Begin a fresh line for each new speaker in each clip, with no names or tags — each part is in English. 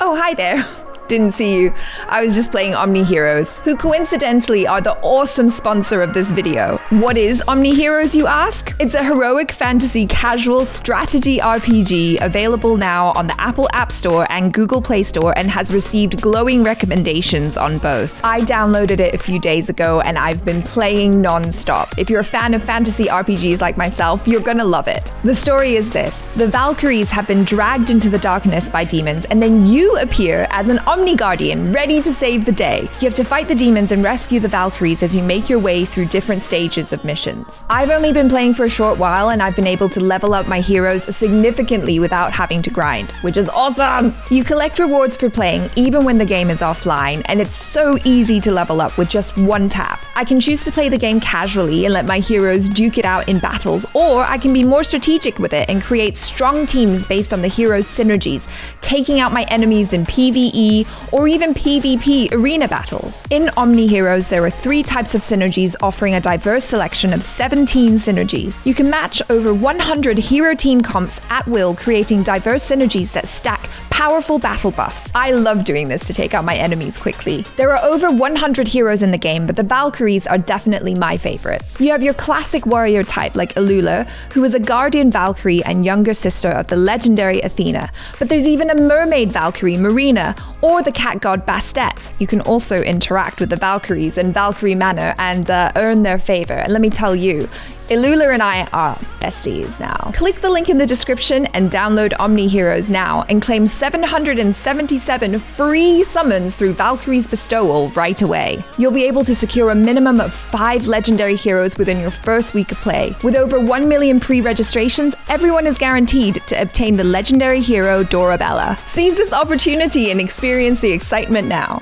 Oh, hi there. Didn't see you. I was just playing Omni Heroes, who coincidentally are the awesome sponsor of this video. What is Omni Heroes, you ask? It's a heroic fantasy casual strategy RPG available now on the Apple App Store and Google Play Store and has received glowing recommendations on both. I downloaded it a few days ago and I've been playing non-stop. If you're a fan of fantasy RPGs like myself, you're gonna love it. The story is this. The Valkyries have been dragged into the darkness by demons, and then you appear as an Omni Guardian, ready to save the day. You have to fight the demons and rescue the Valkyries as you make your way through different stages of missions. I've only been playing for a short while and I've been able to level up my heroes significantly without having to grind, which is awesome! You collect rewards for playing even when the game is offline, and it's so easy to level up with just one tap. I can choose to play the game casually and let my heroes duke it out in battles, or I can be more strategic with it and create strong teams based on the heroes' synergies, taking out my enemies in PvE or even PvP arena battles. In Omni Heroes, there are 3 types of synergies offering a diverse selection of 17 synergies. You can match over 100 hero team comps at will, creating diverse synergies that stack powerful battle buffs. I love doing this to take out my enemies quickly. There are over 100 heroes in the game, but the Valkyries are definitely my favorites. You have your classic warrior type like Alula, who is a guardian Valkyrie and younger sister of the legendary Athena. But there's even a mermaid Valkyrie, Marina, or the cat god Bastet. You can also interact with the Valkyries in Valkyrie Manor and earn their favor. And let me tell you, Ilula and I are besties now. Click the link in the description and download Omni Heroes now and claim 777 free summons through Valkyrie's bestowal right away. You'll be able to secure a minimum of 5 legendary heroes within your first week of play. With over 1 million pre-registrations, everyone is guaranteed to obtain the legendary hero Dorabella. Seize this opportunity and experience the excitement now.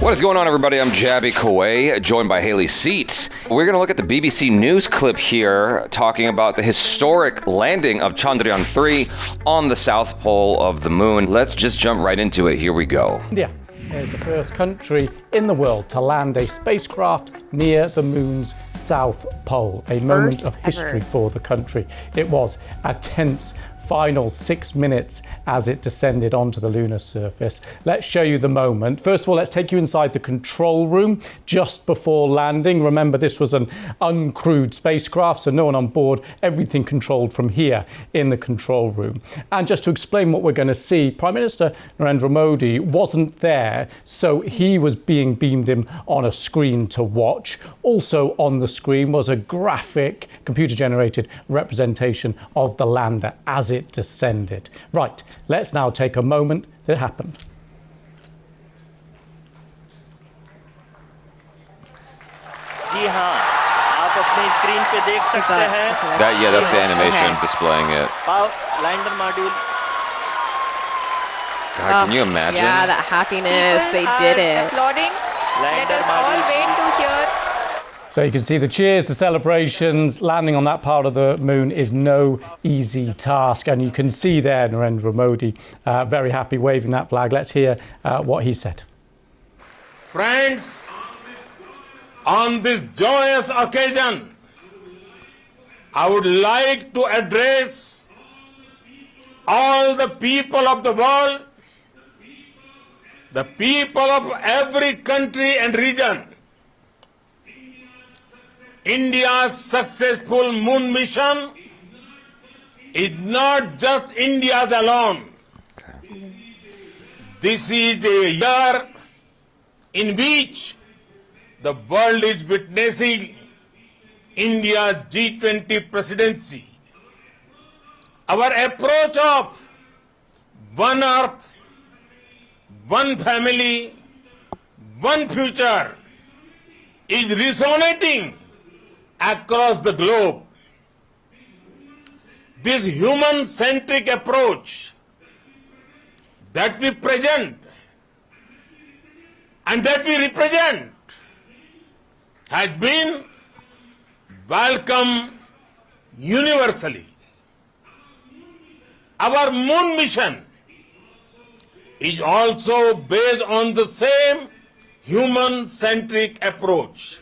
What is going on, everybody? I'm Jabby Kawai, joined by Haley Seat. We're going to look at the BBC News clip here talking about the historic landing of Chandrayaan 3 on the south pole of the moon. Let's just jump right into it. Here we go.
India is the first country in the world to land a spacecraft near the moon's south pole. A moment of history for the country. It was a tense final 6 minutes as it descended onto the lunar surface. Let's show you the moment. First of all, let's take you inside the control room just before landing. Remember, this was an uncrewed spacecraft, so no one on board, everything controlled from here in the control room. And just to explain what we're going to see, Prime Minister Narendra Modi wasn't there, so he was being beamed in on a screen to watch. Also on the screen was a graphic, computer-generated representation of the lander as it descended. Right, let's now take a moment that happened.
जी हाँ, आप अपनी screen पे देख सकते हैं.
That's the animation displaying it.
Lander module.
God, can you imagine?
Yeah, that happiness, they did it.
Applauding. Let us all wait to hear.
So you can see the cheers, the celebrations. Landing on that part of the moon is no easy task. And you can see there Narendra Modi very happy waving that flag. Let's hear what he said.
Friends, on this joyous occasion, I would like to address all the people of the world, the people of every country and region. India's successful moon mission is not just India's alone. This is a year in which the world is witnessing India's G20 presidency. Our approach of one earth, one family, one future is resonating across the globe. This human-centric approach that we present and that we represent has been welcomed universally. Our moon mission is also based on the same human-centric approach.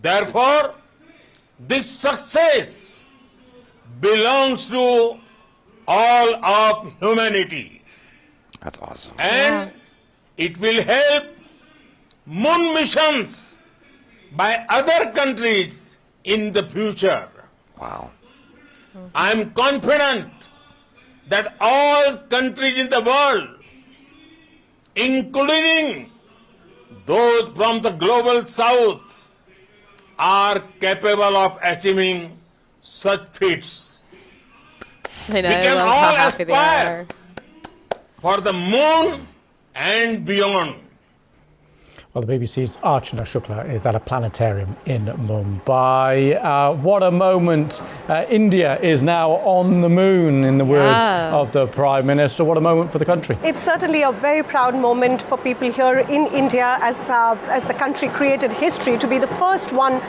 Therefore, this success belongs to all of humanity.
That's awesome.
And it will help moon missions by other countries in the future.
Wow.
I am confident that all countries in the world, including those from the global south, are capable of achieving such feats.
I know,
We
I
can
love
all
how happy they
aspire
are.
for the moon and beyond.
Well, the BBC's Archana Shukla is at a planetarium in Mumbai. What a moment. India is now on the moon, in the words of the Prime Minister. What a moment for the country.
It's certainly a very proud moment for people here in India as the country created history to be the first one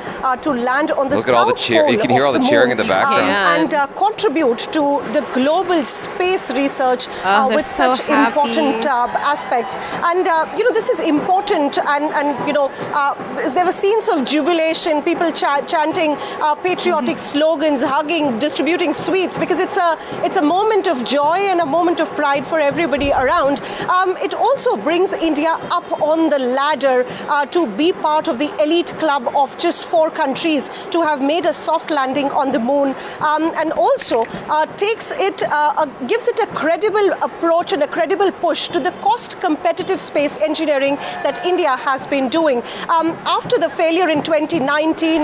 to land on the
Look at all the
south
cheer.
pole
You can hear all
of
the
the
cheering
moon,
in the background.
and contribute to the global space research
they're
with
so
such
happy.
important aspects. And, this is important. And there were scenes of jubilation, people chanting patriotic slogans, hugging, distributing sweets, because it's a moment of joy and a moment of pride for everybody around. It also brings India up on the ladder to be part of the elite club of just 4 countries to have made a soft landing on the moon, and also gives it a credible approach and a credible push to the cost competitive space engineering that India has been doing. After the failure in 2019,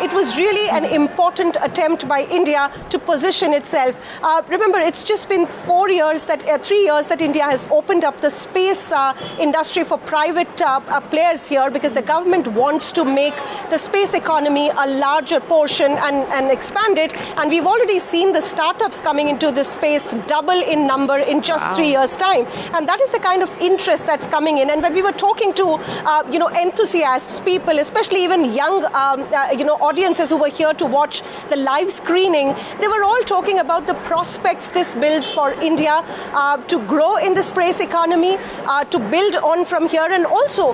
it was really an important attempt by India to position itself. Remember, it's just been 3 years that India has opened up the space industry for private players here, because the government wants to make the space economy a larger portion and expand it. And we've already seen the startups coming into this space double in number in just 3 years' time. And that is the kind of interest that's coming in. And when we were talking to enthusiasts, people, especially even young, audiences who were here to watch the live screening, they were all talking about the prospects this builds for India to grow in the space economy, to build on from here, and also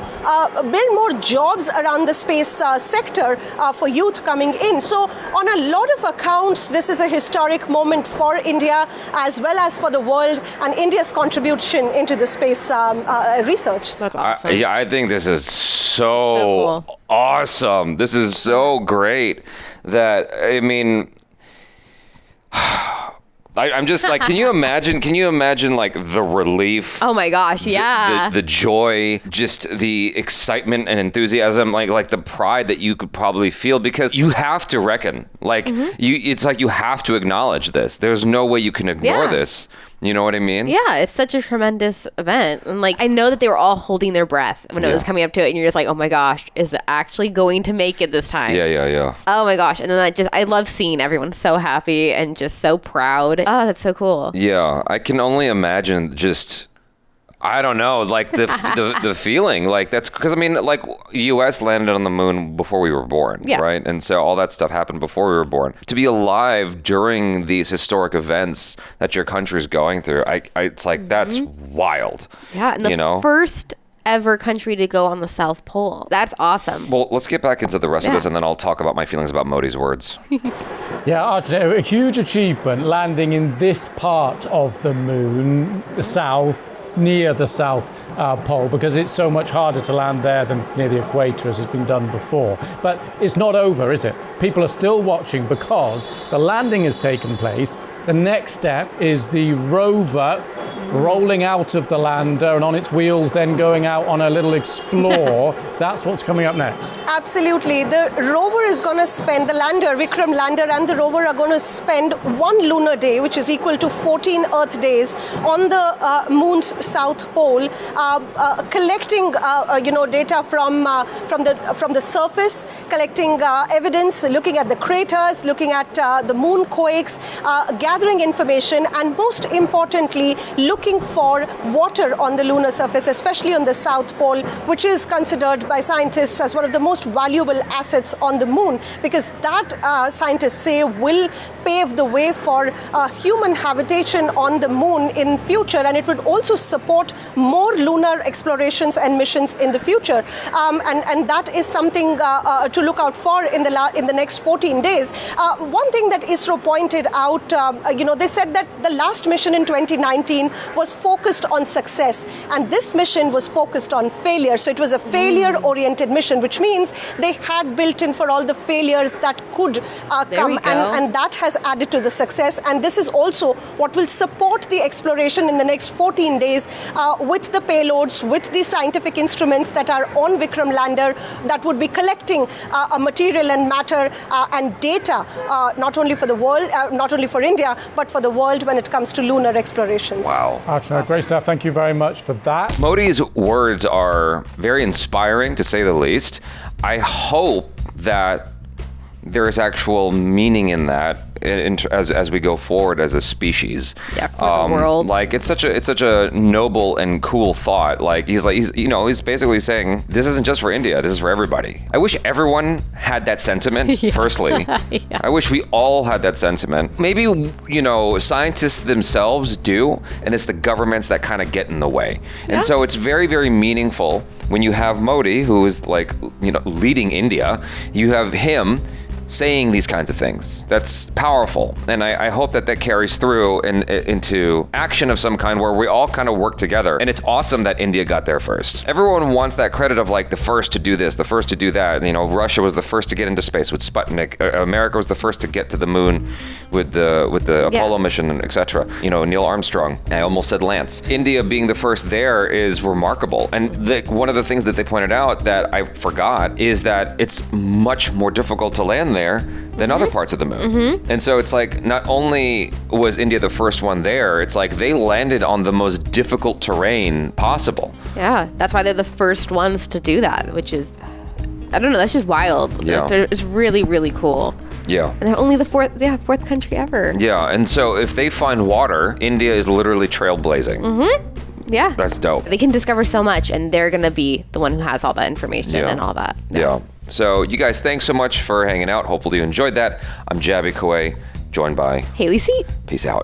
build more jobs around the space sector for youth coming in. So on a lot of accounts, this is a historic moment for India as well as for the world, and India's contribution into the space research.
That's awesome.
I think this is so
cool.
awesome. This is so great that, I mean, I'm just like, can you imagine like the relief?
Oh my gosh, yeah.
The joy, just the excitement and enthusiasm, like the pride that you could probably feel, because you have to reckon, like it's like you have to acknowledge this. There's no way you can ignore this. You know what I mean?
Yeah, it's such a tremendous event. And like, I know that they were all holding their breath when it was coming up to it, and you're just like, oh my gosh, is it actually going to make it this time?
Yeah.
Oh my gosh. And then I love seeing everyone so happy and just so proud. Oh, that's so cool.
Yeah, I can only imagine just, I don't know, like the feeling, like that's because, I mean, like U.S. landed on the moon before we were born, right? And so all that stuff happened before we were born. To be alive during these historic events that your country's going through, it's like, that's wild.
Yeah, and the first ever country to go on the South Pole. That's awesome.
Well, let's get back into the rest of this, and then I'll talk about my feelings about Modi's words.
Yeah, Archana, a huge achievement landing in this part of the moon, the south, near the South Pole, because it's so much harder to land there than near the equator, as has been done before. But it's not over, is it? People are still watching because the landing has taken place. The next step is the rover rolling out of the lander and on its wheels then going out on a little explore. That's what's coming up next.
Absolutely. The rover is going to spend, the lander, Vikram lander and the rover are going to spend 1 lunar day, which is equal to 14 Earth days, on the moon's south pole, collecting data from the surface, collecting evidence, looking at the craters, looking at the moon quakes, gathering information, and most importantly, looking looking for water on the lunar surface, especially on the South Pole, which is considered by scientists as one of the most valuable assets on the moon, because that scientists say will pave the way for human habitation on the moon in future, and it would also support more lunar explorations and missions in the future. And that is something to look out for in the next 14 days. One thing that ISRO pointed out, they said that the last mission in 2019 was focused on success, and this mission was focused on failure. So it was a failure-oriented mission, which means they had built in for all the failures that could come, and that has added to the success. And this is also what will support the exploration in the next 14 days with the payloads, with the scientific instruments that are on Vikram lander that would be collecting material and matter and data, not only for the world, not only for India, but for the world when it comes to lunar explorations.
Wow.
Archana, great stuff. Thank you very much for that.
Modi's words are very inspiring, to say the least. I hope that there is actual meaning in that as we go forward as a species.
Yeah, for the world.
Like it's such a noble and cool thought. Like he's basically saying this isn't just for India, this is for everybody. I wish everyone had that sentiment. Firstly, yeah. I wish we all had that sentiment. Maybe scientists themselves do, and it's the governments that kind of get in the way. And so it's very, very meaningful when you have Modi, who is leading India. You have him saying these kinds of things. That's powerful. And I hope that carries through into action of some kind where we all kind of work together. And it's awesome that India got there first. Everyone wants that credit of the first to do this, the first to do that. Russia was the first to get into space with Sputnik. America was the first to get to the moon with the Apollo mission, etc. Neil Armstrong. I almost said Lance. India being the first there is remarkable. And one of the things that they pointed out that I forgot is that it's much more difficult to land there than other parts of the moon. And so it's not only was India the first one there, it's they landed on the most difficult terrain possible.
Yeah, that's why they're the first ones to do that, which is, I don't know, that's just wild.
Yeah.
It's really, really cool.
Yeah.
And they're only the fourth country ever.
Yeah, and so if they find water, India is literally trailblazing.
Yeah.
That's dope.
They can discover so much, and they're going to be the one who has all that information and all that.
Yeah. So you guys, thanks so much for hanging out. Hopefully you enjoyed that. I'm Jabby Kaway, joined by
Haley Seat.
Peace out.